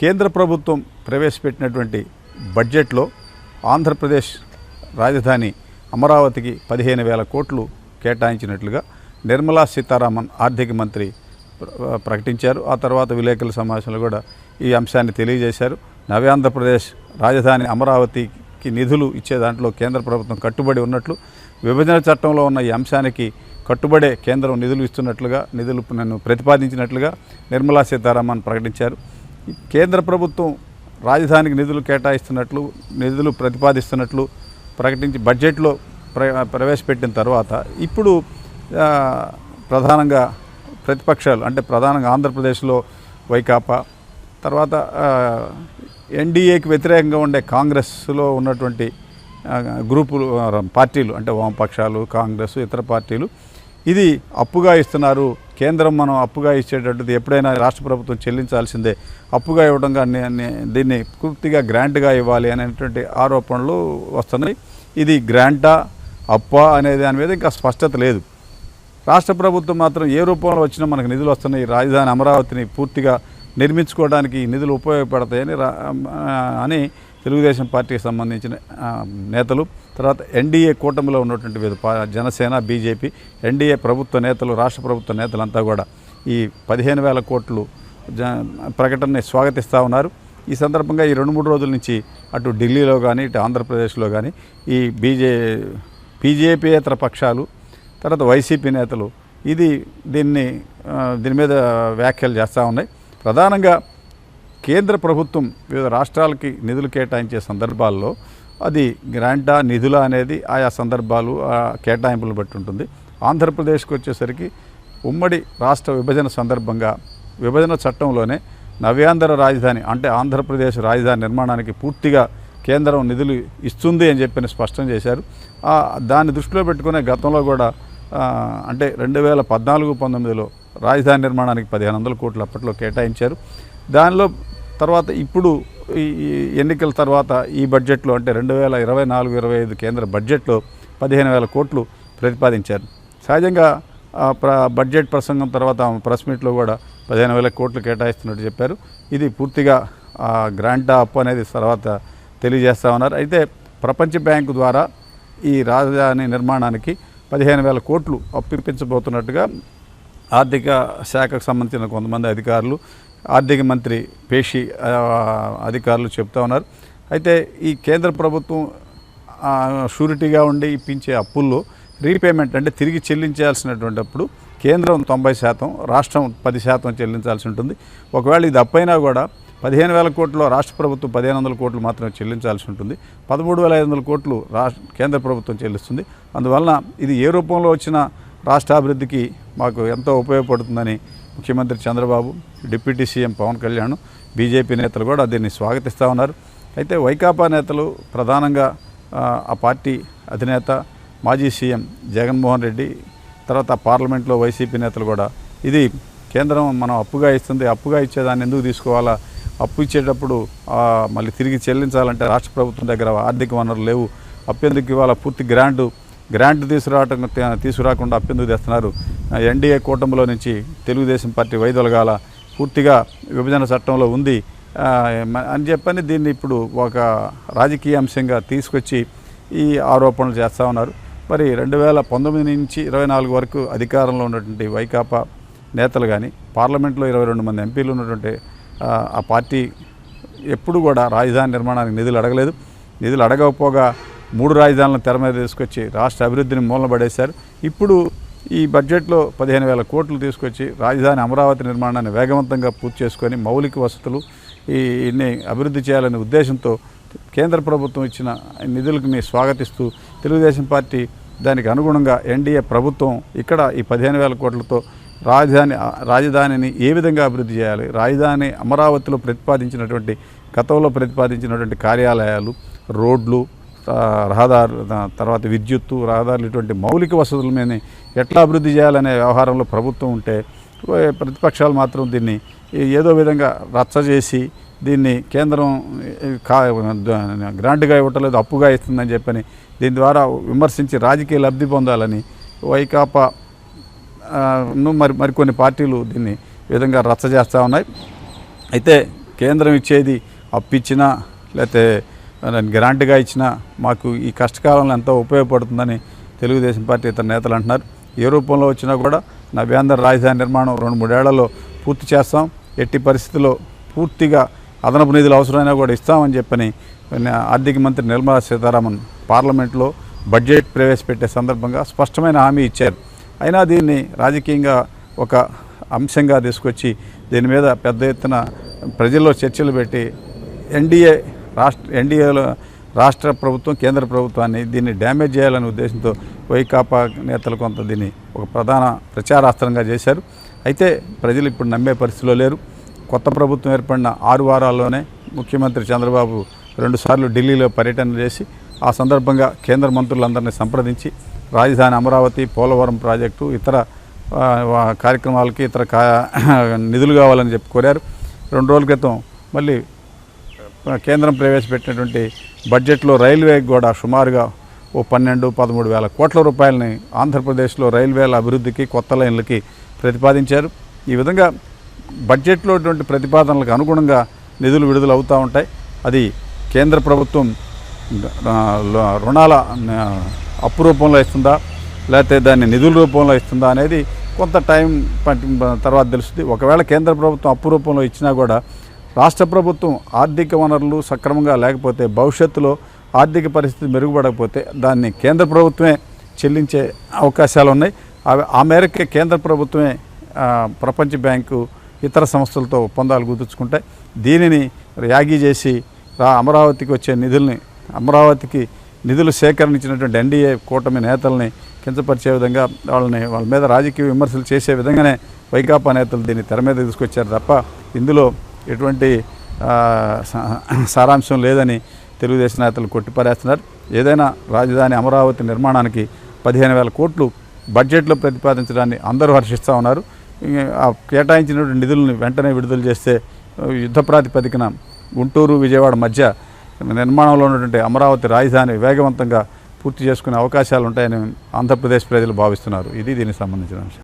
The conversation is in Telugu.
కేంద్ర ప్రభుత్వం ప్రవేశపెట్టినటువంటి బడ్జెట్లో ఆంధ్రప్రదేశ్ రాజధాని అమరావతికి 15,000 కోట్లు కేటాయించినట్లుగా నిర్మలా సీతారామన్ ఆర్థిక మంత్రి ప్రకటించారు. ఆ తర్వాత విలేకరుల సమావేశంలో కూడా ఈ అంశాన్ని తెలియజేశారు. నవ్యాంధ్రప్రదేశ్ రాజధాని అమరావతికి నిధులు ఇచ్చే దాంట్లో కేంద్ర ప్రభుత్వం కట్టుబడి ఉన్నట్లు, విభజన చట్టంలో ఉన్న ఈ అంశానికి కట్టుబడే కేంద్రం నిధులు ఇస్తున్నట్లుగా, నిధులు ప్రతిపాదించినట్లుగా నిర్మలా సీతారామన్ ప్రకటించారు. కేంద్ర ప్రభుత్వం రాజధానికి నిధులు కేటాయిస్తున్నట్లు, నిధులు ప్రతిపాదిస్తున్నట్లు ప్రకటించి బడ్జెట్లో ప్రవేశపెట్టిన తర్వాత ఇప్పుడు ప్రధానంగా ప్రతిపక్షాలు అంటే ప్రధానంగా ఆంధ్రప్రదేశ్లో వైకాపా, తర్వాత ఎన్డీఏకి వ్యతిరేకంగా ఉండే కాంగ్రెస్లో ఉన్నటువంటి గ్రూపులు, పార్టీలు అంటే వామపక్షాలు, కాంగ్రెస్, ఇతర పార్టీలు ఇది అప్పుగా ఇస్తున్నారు, కేంద్రం మనం అప్పుగా ఇచ్చేటటువంటిది ఎప్పుడైనా రాష్ట్ర ప్రభుత్వం చెల్లించాల్సిందే, అప్పుగా ఇవ్వడంగా దీన్ని పూర్తిగా గ్రాంట్గా ఇవ్వాలి అనేటువంటి ఆరోపణలు వస్తున్నాయి. ఇది గ్రాంటా అప్పా అనే దాని మీద ఇంకా స్పష్టత లేదు. రాష్ట్ర ప్రభుత్వం మాత్రం ఏ రూపంలో వచ్చినా మనకు నిధులు వస్తున్నాయి, రాజధాని అమరావతిని పూర్తిగా నిర్మించుకోవడానికి నిధులు ఉపయోగపడతాయని అని తెలుగుదేశం పార్టీకి సంబంధించిన నేతలు, తర్వాత ఎన్డీఏ కూటమిలో ఉన్నటువంటి జనసేన, బీజేపీ, ఎన్డీఏ ప్రభుత్వ నేతలు, రాష్ట్ర ప్రభుత్వ నేతలంతా కూడా ఈ 15,000 కోట్లు ప్రకటనని స్వాగతిస్తూ ఉన్నారు. ఈ సందర్భంగా ఈ 2-3 రోజుల నుంచి అటు ఢిల్లీలో కానీ, ఇటు ఆంధ్రప్రదేశ్లో కానీ ఈ బీజేపీయేతర పక్షాలు, తర్వాత వైసీపీ నేతలు దీని మీద వ్యాఖ్యలు చేస్తూ ఉన్నాయి. ప్రధానంగా కేంద్ర ప్రభుత్వం వివిధ రాష్ట్రాలకి నిధులు కేటాయించే సందర్భాల్లో అది గ్రాంటా నిధుల అనేది ఆయా సందర్భాలు కేటాయింపులు బట్టి ఉంటుంది. ఆంధ్రప్రదేశ్కి వచ్చేసరికి ఉమ్మడి రాష్ట్ర విభజన సందర్భంగా విభజన చట్టంలోనే నవ్యాంధ్ర రాజధాని అంటే ఆంధ్రప్రదేశ్ రాజధాని నిర్మాణానికి పూర్తిగా కేంద్రం నిధులు ఇస్తుంది అని చెప్పి స్పష్టం చేశారు. దాన్ని దృష్టిలో పెట్టుకునే గతంలో కూడా అంటే 2014-19లో రాజధాని నిర్మాణానికి 1,500 కోట్లు అప్పట్లో కేటాయించారు. దానిలో తర్వాత ఇప్పుడు ఈ ఎన్నికల తర్వాత ఈ బడ్జెట్లో అంటే 2024-25 కేంద్ర బడ్జెట్లో 15,000 కోట్లు ప్రతిపాదించారు. సహజంగా బడ్జెట్ ప్రసంగం తర్వాత ప్రెస్ మీట్లో కూడా 15,000 కోట్లు కేటాయిస్తున్నట్టు చెప్పారు. ఇది పూర్తిగా గ్రాంటా అప్పు అనేది తర్వాత తెలియజేస్తూ ఉన్నారు. అయితే ప్రపంచ బ్యాంకు ద్వారా ఈ రాజధాని నిర్మాణానికి 15,000 కోట్లు అప్పిపించబోతున్నట్టుగా ఆర్థిక శాఖకు సంబంధించిన కొంతమంది అధికారులు, ఆర్థిక మంత్రి పేషి అధికారులు చెప్తా ఉన్నారు. అయితే ఈ కేంద్ర ప్రభుత్వం షూరిటీగా ఉండి ఇప్పించే అప్పుల్లో రీపేమెంట్ అంటే తిరిగి చెల్లించాల్సినటువంటిప్పుడు కేంద్రం 90%, రాష్ట్రం 10% చెల్లించాల్సి ఉంటుంది. ఒకవేళ ఇది అప్పైనా కూడా 15,000 కోట్లు రాష్ట్ర ప్రభుత్వం 1,500 కోట్లు మాత్రమే చెల్లించాల్సి ఉంటుంది. 13,500 కోట్లు కేంద్ర ప్రభుత్వం చెల్లిస్తుంది. అందువలన ఇది ఏ రూపంలో వచ్చినా రాష్ట్రాభివృద్ధికి మాకు ఎంతో ఉపయోగపడుతుందని ముఖ్యమంత్రి Chandrababu, deputy CM Pawan Kalyan, BJP నేతలు కూడా దీన్ని స్వాగతిస్తూ ఉన్నారు. అయితే వైకాపా నేతలు ప్రధానంగా ఆ పార్టీ అధినేత మాజీ సీఎం జగన్మోహన్ రెడ్డి, తర్వాత పార్లమెంట్లో వైసీపీ నేతలు కూడా ఇది కేంద్రం మనం అప్పుగా ఇస్తుంది, అప్పుగా ఇచ్చేదాన్ని ఎందుకు తీసుకోవాలా, అప్పు ఇచ్చేటప్పుడు మళ్ళీ తిరిగి చెల్లించాలంటే రాష్ట్ర ప్రభుత్వం దగ్గర ఆర్థిక వనరులు లేవు, అప్పెందుకు ఇవాళ పూర్తి గ్రాంట్ తీసుకురాకుండా అప్పెందుకు తెస్తున్నారు, ఎన్డీఏ కూటమిలో నుంచి తెలుగుదేశం పార్టీ వైదొలగాల, పూర్తిగా విభజన చట్టంలో ఉంది అని చెప్పని దీన్ని ఇప్పుడు ఒక రాజకీయ అంశంగా తీసుకొచ్చి ఈ ఆరోపణలు చేస్తూ ఉన్నారు. మరి 2019 నుంచి 24 వరకు అధికారంలో ఉన్నటువంటి వైకాపా నేతలు కానీ, పార్లమెంట్లో 22 మంది ఎంపీలు ఉన్నటువంటి ఆ పార్టీ ఎప్పుడు కూడా రాజధాని నిర్మాణానికి నిధులు అడగలేదు. నిధులు అడగకపోగా 3 రాజధానులను తెర మీద తీసుకొచ్చి రాష్ట్ర అభివృద్ధిని మూలబడేశారు. ఇప్పుడు ఈ బడ్జెట్లో 15,000 కోట్లు తీసుకొచ్చి రాజధాని అమరావతి నిర్మాణాన్ని వేగవంతంగా పూర్తి చేసుకొని మౌలిక వసతులు ఇన్ని అభివృద్ధి చేయాలనే ఉద్దేశంతో కేంద్ర ప్రభుత్వం ఇచ్చిన నిధులకు స్వాగతిస్తూ తెలుగుదేశం పార్టీ దానికి అనుగుణంగా ఎన్డీఏ ప్రభుత్వం ఇక్కడ ఈ 15,000 కోట్లతో రాజధానిని ఏ విధంగా అభివృద్ధి చేయాలి, రాజధాని అమరావతిలో గతంలో ప్రతిపాదించినటువంటి కార్యాలయాలు, రోడ్లు, రహదారు, తర్వాత విద్యుత్తు, రహదారులు, ఇటువంటి మౌలిక వసతుల మీద ఎట్లా అభివృద్ధి చేయాలనే వ్యవహారంలో ప్రభుత్వం ఉంటే ప్రతిపక్షాలు మాత్రం దీన్ని ఏదో విధంగా రచ్చ చేసి దీన్ని కేంద్రం గ్రాంట్గా ఇవ్వట్లేదు, అప్పుగా ఇస్తుందని చెప్పని దీని ద్వారా విమర్శించి రాజకీయ లబ్ధి పొందాలని వైకాపా మరికొన్ని పార్టీలు దీన్ని ఈ విధంగా రచ్చ చేస్తూ ఉన్నాయి. అయితే కేంద్రం ఇచ్చేది అప్పిచ్చినా లేకపోతే గ్రాంట్గా ఇచ్చినా మాకు ఈ కష్టకాలంలో ఎంతో ఉపయోగపడుతుందని తెలుగుదేశం పార్టీ ఇతర నేతలు అంటున్నారు. ఏ రూపంలో వచ్చినా కూడా నవ్యాంధ్ర రాజధాని నిర్మాణం 2-3 ఏళ్లలో పూర్తి చేస్తాం, ఎట్టి పరిస్థితుల్లో పూర్తిగా అదనపు నిధులు అవసరమైనా కూడా ఇస్తామని చెప్పని ఆర్థిక మంత్రి నిర్మలా సీతారామన్ పార్లమెంట్లో బడ్జెట్ ప్రవేశపెట్టే సందర్భంగా స్పష్టమైన హామీ ఇచ్చారు. అయినా దీన్ని రాజకీయంగా ఒక అంశంగా తీసుకొచ్చి దీని మీద పెద్ద ఎత్తున ప్రజల్లో చర్చలు పెట్టి ఎన్డీఏలో రాష్ట్ర ప్రభుత్వం కేంద్ర ప్రభుత్వాన్ని దీన్ని డ్యామేజ్ చేయాలనే ఉద్దేశంతో వైకాపా నేతలు కొంత దీన్ని ఒక ప్రధాన ప్రచారాస్త్రంగా చేశారు. అయితే ప్రజలు ఇప్పుడు నమ్మే పరిస్థితిలో లేరు. కొత్త ప్రభుత్వం ఏర్పడిన 6 వారాల్లోనే ముఖ్యమంత్రి చంద్రబాబు 2 సార్లు ఢిల్లీలో పర్యటన చేసి ఆ సందర్భంగా కేంద్ర మంత్రులందరినీ సంప్రదించి రాజధాని అమరావతి, పోలవరం ప్రాజెక్టు, ఇతర కార్యక్రమాలకి నిధులు కావాలని చెప్పి కోరారు. 2 రోజుల క్రితం మళ్ళీ కేంద్రం ప్రవేశపెట్టినటువంటి బడ్జెట్లో రైల్వేకి కూడా సుమారుగా 12-13 వేల కోట్ల రూపాయలని ఆంధ్రప్రదేశ్లో రైల్వేల అభివృద్ధికి, కొత్త లైన్లకి ప్రతిపాదించారు. ఈ విధంగా బడ్జెట్లో ప్రతిపాదనలకు అనుగుణంగా నిధులు విడుదల అవుతూ ఉంటాయి. అది కేంద్ర ప్రభుత్వం రుణాల అప్పు రూపంలో ఇస్తుందా లేకపోతే దాన్ని నిధుల రూపంలో ఇస్తుందా అనేది కొంత టైం తర్వాత తెలుస్తుంది. ఒకవేళ కేంద్ర ప్రభుత్వం అప్పు రూపంలో ఇచ్చినా కూడా రాష్ట్ర ప్రభుత్వం ఆర్థిక వనరులు సక్రమంగా లేకపోతే, భవిష్యత్తులో ఆర్థిక పరిస్థితి మెరుగుపడకపోతే దాన్ని కేంద్ర ప్రభుత్వమే చెల్లించే అవకాశాలు ఉన్నాయి. ఆ మేరకే కేంద్ర ప్రభుత్వమే ప్రపంచ బ్యాంకు ఇతర సంస్థలతో ఒప్పందాలు కుదుర్చుకుంటాయి. దీనిని యాగి చేసి అమరావతికి వచ్చే అమరావతికి నిధులు సేకరించినటువంటి ఎన్డీఏ కూటమి నేతల్ని కించపరిచే విధంగా వాళ్ళ మీద రాజకీయ విమర్శలు చేసే విధంగానే వైకాపా నేతలు దీన్ని తెర మీద తీసుకొచ్చారు తప్ప ఇందులో ఎటువంటి సారాంశం లేదని తెలుగుదేశం నేతలు కొట్టిపారేస్తున్నారు. ఏదైనా రాజధాని అమరావతి నిర్మాణానికి 15,000 కోట్లు బడ్జెట్లో ప్రతిపాదించడాన్ని అందరూ హర్షిస్తూ ఉన్నారు. ఆ కేటాయించినటువంటి నిధులను వెంటనే విడుదల చేస్తే యుద్ధ ప్రాతిపదికన గుంటూరు, విజయవాడ మధ్య నిర్మాణంలో ఉన్నటువంటి అమరావతి రాజధాని వేగవంతంగా పూర్తి చేసుకునే అవకాశాలు ఉంటాయని ఆంధ్రప్రదేశ్ ప్రజలు భావిస్తున్నారు. ఇది దీనికి సంబంధించిన అంశం.